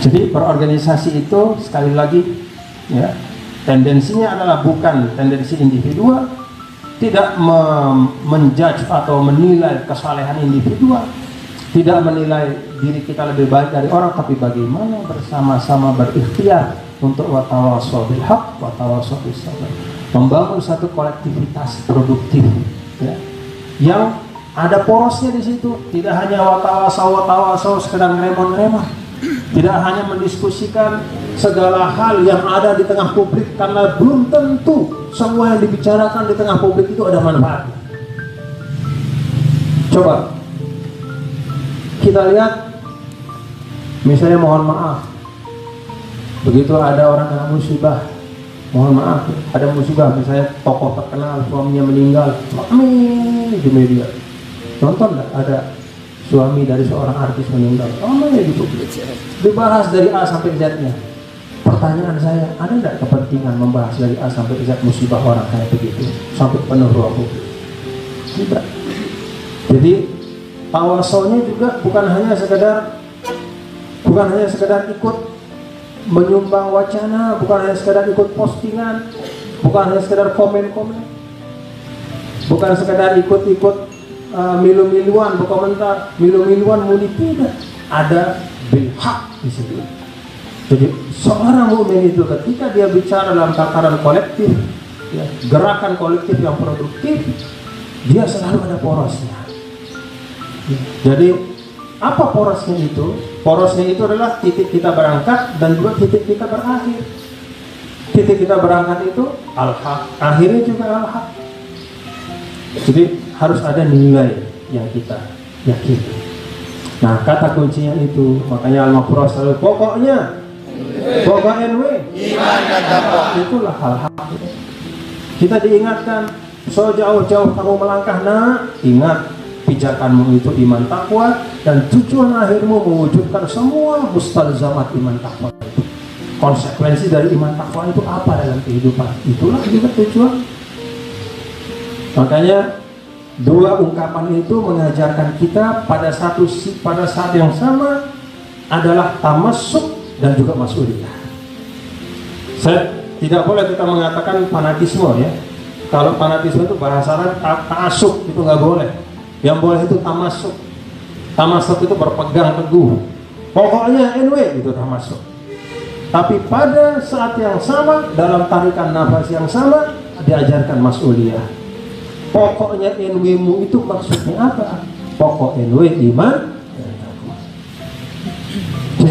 Jadi berorganisasi itu sekali lagi ya, tendensinya adalah bukan tendensi individual, tidak menjudge atau menilai kesalehan individual, tidak menilai diri kita lebih baik dari orang, tapi bagaimana bersama-sama berikhtiar untuk watawasau bil haq watawasau bis sabr, membangun satu kolektivitas produktif ya, yang ada porosnya di situ, tidak hanya watawasau sekedar ngeremon-ngeremon, tidak hanya mendiskusikan segala hal yang ada di tengah publik, karena belum tentu semua yang dibicarakan di tengah publik itu ada manfaatnya. Coba kita lihat, misalnya mohon maaf, begitu ada orang kena musibah, mohon maaf, ada musibah, misalnya tokoh terkenal suaminya meninggal, amin di media, nonton nggak ada suami dari seorang artis meninggal, ya gitu, dibahas dari A sampai Z-nya. Pertanyaan saya, ada nggak kepentingan membahas dari A sampai Z musibah orang kayak begitu sampai penuh ruang publik? Tidak. Jadi tawasaunya juga bukan hanya sekedar ikut menyumbang wacana, bukan hanya sekedar ikut postingan, bukan hanya sekedar komen-komen, bukan sekedar ikut-ikut milu-miluan berkomentar, milu-miluan muli, tidak. Ada bil haq di situ. Jadi seorang mukmin itu ketika dia bicara dalam tataran kolektif, ya, gerakan kolektif yang produktif, dia selalu ada porosnya. Jadi apa porosnya itu? Porosnya itu adalah titik kita berangkat dan juga titik kita berakhir. Titik kita berangkat itu al-haq, akhirnya juga al-haq. Jadi harus ada nilai yang kita yakini. Nah, kata kuncinya itu, makanya Al-Maghfurah selalu pokoknya NW iman dan takwa. Itulah hal-hal kita diingatkan, so jauh-jauh kamu melangkah, nah ingat pijakanmu itu iman takwa, dan tujuan akhirmu mewujudkan semua mustalzamat iman takwa itu. Konsekuensi dari iman takwa itu apa dalam kehidupan, itulah juga tujuan. Makanya dua ungkapan itu mengajarkan kita pada saat yang sama adalah tamassuk dan juga mas'uliyah. Tidak boleh kita mengatakan fanatisme ya. Kalau fanatisme itu bahasa Arab ta'assub, itu nggak boleh. Yang boleh itu tamassuk. Tamassuk itu berpegang teguh. Pokoknya NW itu tamassuk. Tapi pada saat yang sama, dalam tarikan nafas yang sama, diajarkan mas'uliyah. Pokoknya NW-mu itu maksudnya apa? Pokok NW iman.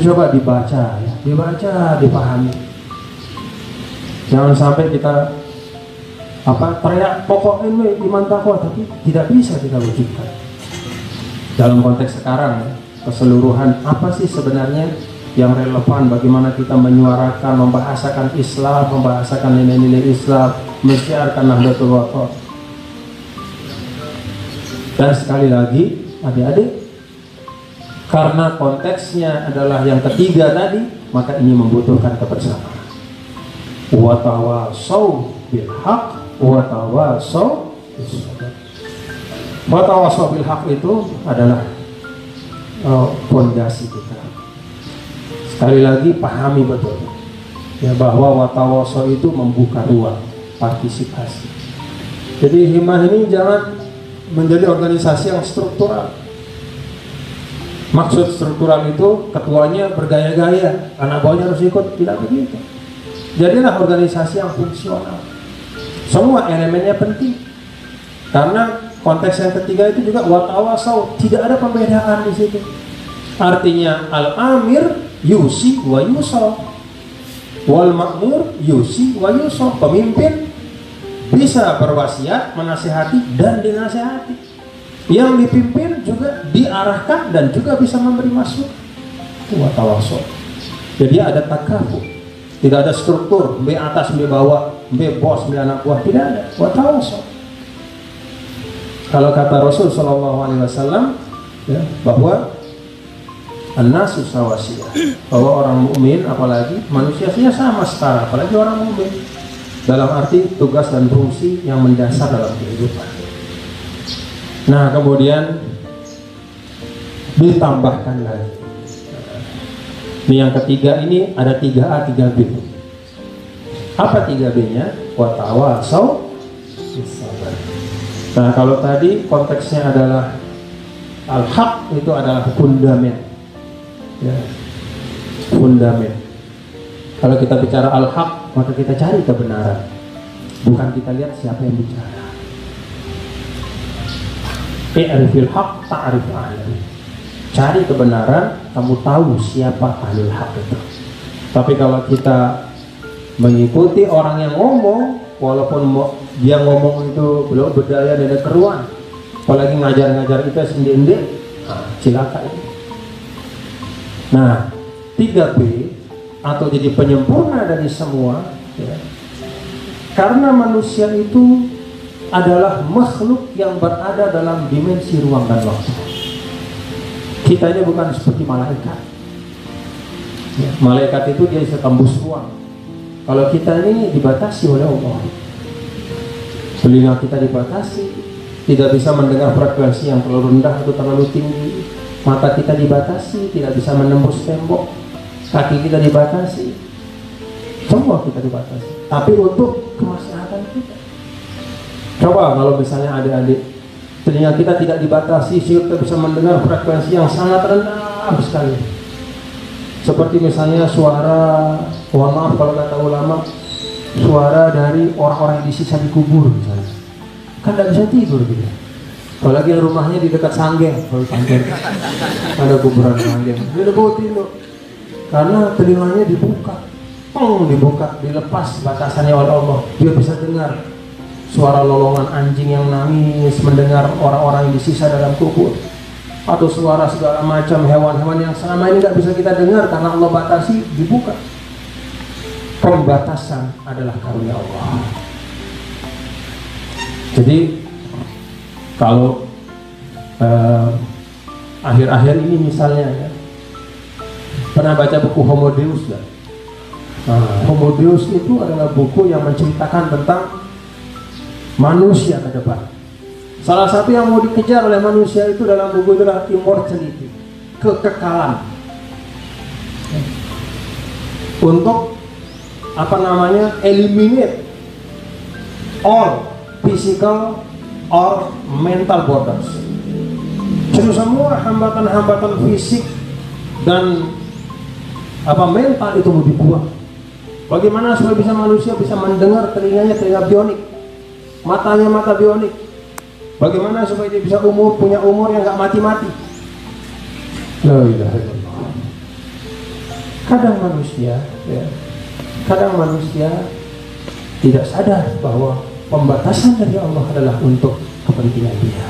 Coba dibaca ya, dipahami. Jangan sampai kita teriak pokok NW iman takwa, tapi tidak bisa kita wujudkan. Dalam konteks sekarang ya, keseluruhan apa sih sebenarnya yang relevan, bagaimana kita menyuarakan, membahasakan Islam, membahasakan nilai-nilai Islam, menyiarkan Nahdlatul Wathon. Dan sekali lagi adik-adik, karena konteksnya adalah yang ketiga tadi, maka ini membutuhkan kebersamaan. Watawasau bil haq watawasau bis sabr. Watawasau bil haq itu adalah fondasi kita. Sekali lagi pahami betul ya, bahwa watawasau itu membuka ruang partisipasi. Jadi Himah ini jangan menjadi organisasi yang struktural. Maksud struktural itu ketuanya bergaya-gaya, anak bawahnya harus ikut, tidak begitu. Jadilah organisasi yang fungsional. Semua elemennya penting. Karena konteks yang ketiga itu juga watawasau, tidak ada pembedaan di situ. Artinya al-amir yusi wa yusaw, wal ma'mur yusi wa yusaw. Pemimpin bisa berwasiat, menasihati dan dinasihati. Yang dipimpin juga diarahkan dan juga bisa memberi masukan. Watawasau. Jadi ada takafu, tidak ada struktur B atas B bawah, B bos B anak buah, tidak ada. Watawasau. Kalau kata Rasul Shallallahu Alaihi Wasallam ya, bahwa an-nasu sawasiyah, bahwa orang mukmin apalagi manusianya sama setara, apalagi orang mukmin, dalam arti tugas dan fungsi yang mendasar dalam kehidupan. Nah, kemudian ditambahkan lagi Ini yang ketiga, ini ada 3A, 3B. Apa 3B-nya? Watawasau bisabar. Nah, kalau tadi konteksnya adalah al-haq, itu adalah fundamen. Ya. Fundamen. Kalau kita bicara al-haq, maka kita cari kebenaran. Bukan kita lihat siapa yang bicara. I'rifil haq ta'rif alim. Cari kebenaran, kamu tahu siapa ahlul haq itu. Tapi kalau kita mengikuti orang yang ngomong, walaupun dia ngomong itu belum berdaya dan keruan, apalagi ngajar-ngajar itu sendiri, cilaka ini. Nah, 3B atau jadi penyempurna dari semua, ya. Karena manusia itu adalah makhluk yang berada dalam dimensi ruang dan waktu. Kita ini bukan seperti malaikat. Ya, malaikat itu dia bisa tembus ruang. Kalau kita ini dibatasi oleh Allah. Telinga kita dibatasi, tidak bisa mendengar frekuensi yang terlalu rendah atau terlalu tinggi. Mata kita dibatasi, tidak bisa menembus tembok. Kaki kita dibatasi. Semua kita dibatasi. Tapi untuk kemaslahatan kita. Coba kalau misalnya adik-adik, telinga kita tidak dibatasi sehingga kita bisa mendengar frekuensi yang sangat rendah sekali. Seperti misalnya suara, mohon maaf kalau kata ulama, suara dari orang-orang yang disisa di kubur misalnya. Kan tidak bisa tidur gitu. Apalagi yang rumahnya di dekat Sanggeng, ada kuburan Sanggeng, dia udah bawa tidur. Karena telinganya dibuka, dilepas batasannya oleh Allah. Dia bisa dengar suara lolongan anjing yang nangis, mendengar orang-orang yang disisa dalam kubur, atau suara segala macam hewan-hewan yang selama ini nggak bisa kita dengar karena Allah batasi, dibuka. Pembatasan adalah karunia Allah. Jadi kalau akhir-akhir ini misalnya, ya, pernah baca buku Homo Deus kan? Homo Deus itu adalah buku yang menceritakan tentang manusia ke depan. Salah satu yang mau dikejar oleh manusia itu dalam buku itu adalah immortality, kekekalan. Untuk eliminate all physical or mental borders. Jadi semua hambatan-hambatan fisik dan mental itu mau dibuang. Bagaimana supaya bisa manusia bisa mendengar, telinganya telinga bionik, matanya mata bionik. Bagaimana supaya dia bisa punya umur yang nggak mati-mati. La ilaha illallah. Kadang manusia tidak sadar bahwa pembatasan dari Allah adalah untuk kepentingan dia.